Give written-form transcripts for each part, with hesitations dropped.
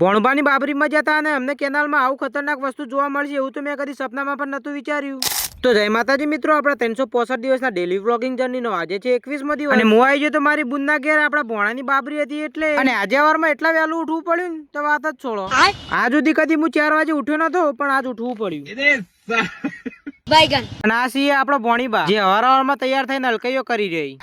ભોણભાની બાબરીમાં જતા અને અમને કેનાલમાં આવું ખતરનાક વસ્તુ જોવા મળશે એવું તો મેં કદી સપનામાં પણ નતું વિચાર્યું। તો જય માતાજી મિત્રો, આપણા 365 દિવસના ડેલી વ્લોગિંગ જર્નીનો આજે છે 21મો દિવસ અને હું આવી ગયો તો મારી બુનના ઘેર આપણા ભોણાની બાબરી હતી એટલે। અને આજે વારમાં એટલા વહેલું ઉઠવું પડ્યું ને તો વાત જ છોડો। આજ સુધી કદી હું 4 વાગે ઉઠ્યો નતો પણ આજ ઉઠવું પડ્યું। અને આ છીએ આપણો ભોણીબા જે હવારમાં તૈયાર થઈને હલકઈઓ કરી રહી।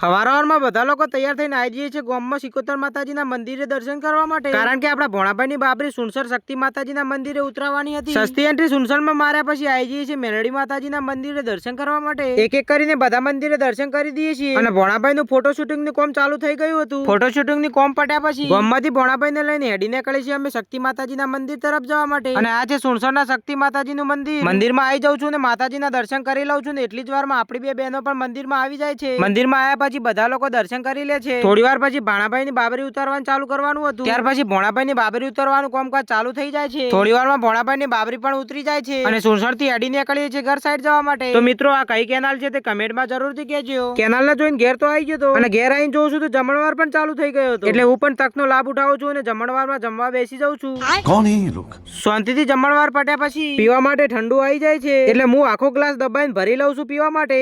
હવારમાં બધા લોકો તૈયાર થઈને આવી જઈએ છીએ ગામમાં સિકોતર માતાજીના મંદિરે દર્શન કરવા માટે, કારણ કે આપણા ભોણાભાઈની બાબરી સુનસર શક્તિ માતાજીના મંદિરે ઉતરવાની હતી। સસ્તી એન્ટ્રી સુનસરમાં માર્યા પછી આવી જઈએ છીએ મેલડી માતાજીના મંદિરે દર્શન કરવા માટે। એક એક કરીને બધા મંદિરે દર્શન કરી દઈએ છીએ અને ભોણાભાઈનું ફોટો શૂટિંગ નું કામ ચાલુ થઈ ગયું હતું। ફોટો શૂટિંગ ની કામ પટ્યા પછી ગામમાંથી ભોણાભાઈને લઈને હેડી નીકળે છીએ અમે શક્તિ માતાજીના મંદિર તરફ જવા માટે। અને આ છે સુનસરના શક્તિ માતાજીનું મંદિર। મંદિરમાં આવી જાઉં છું ને માતાજીના દર્શન કરી લઉં છું ને એટલી જ વારમાં આપણી બે બહેનો પણ મંદિરમાં આવી જાય છે। મંદિરમાં આવ્યા પછી બધા લોકો દર્શન કરી લે છે। થોડી વાર પછી ભાણાભાઈની બાબરી ઉતારવાનું ચાલુ કરવાનું હતું, ત્યાર પછી ભોણાભાઈની બાબરી ઉતારવાનું કામકાજ ચાલુ થઈ જાય છે। થોડી વારમાં ભોણાભાઈની બાબરી પણ ઉતરી જાય છે અને સુનસર થી હેડી નીકળીએ છીએ ઘર સાઈડ જવા માટે। તો મિત્રો આ કઈ કેનાલ છે તે કમેન્ટમાં જરૂરથી કહેજો। કેનાલને જોઈને ઘેર તો આવી ગયો તો અને ઘેર આવીને જોઉં છું તો જમણવાર પણ ચાલુ થઈ ગયો હતો, એટલે હું પણ તકનો લાભ ઉઠાવું છું અને જમણવારમાં જમવા બેસી જાઉં છું। कौन है ये लोग? શાંતિથી જમણવાર પટ્યા પછી પીવા માટે ઠંડુ આવી જાય છે એટલે હું આખો ગ્લાસ દબાઈને ભરી લઉં છું પીવા માટે।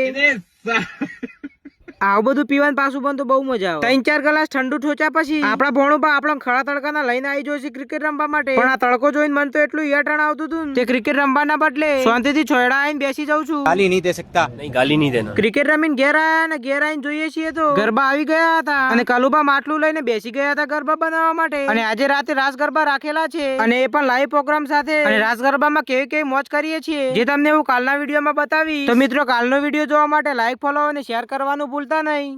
આવું બધું પીવાનું પાછું પણ તો બહુ મજા આવે। 3-4 ગ્લાસ ઠંડુ ઠોચ્યા પછી આપણા ભોણું આપણને ખળા તડકાના લઈને આવી જોઈએ છે ક્રિકેટ રમવા માટે, પણ આ તડકો જોઈને મને તો એટલું યાટણ આવતું હતું તે ક્રિકેટ રમવાના બદલે શાંતિથી છોયડા આવીને બેસી જાઉં છું। गाली नहीं दे सकता, नहीं गाली नहीं देना। ક્રિકેટ રમીને ઘેર આયા અને ઘેર આવીને જોઈએ છીએ તો ગરબા આવી ગયા હતા અને કલુબા માટલું લઈને બેસી ગયા હતા ગરબા બનાવવા માટે। અને આજે રાતે રાસ ગરબા રાખેલા છે અને એ પણ લાઈવ પ્રોગ્રામ સાથે। અને રાસ ગરબામાં કેવી કેવી મોજ કરીએ છીએ જે તમને હું કાલના વિડીયોમાં બતાવીશ। તો મિત્રો કાલનો વિડીયો જોવા માટે લાઈક, ફોલો અને શેર કરવાનું ભૂલતા નહીં।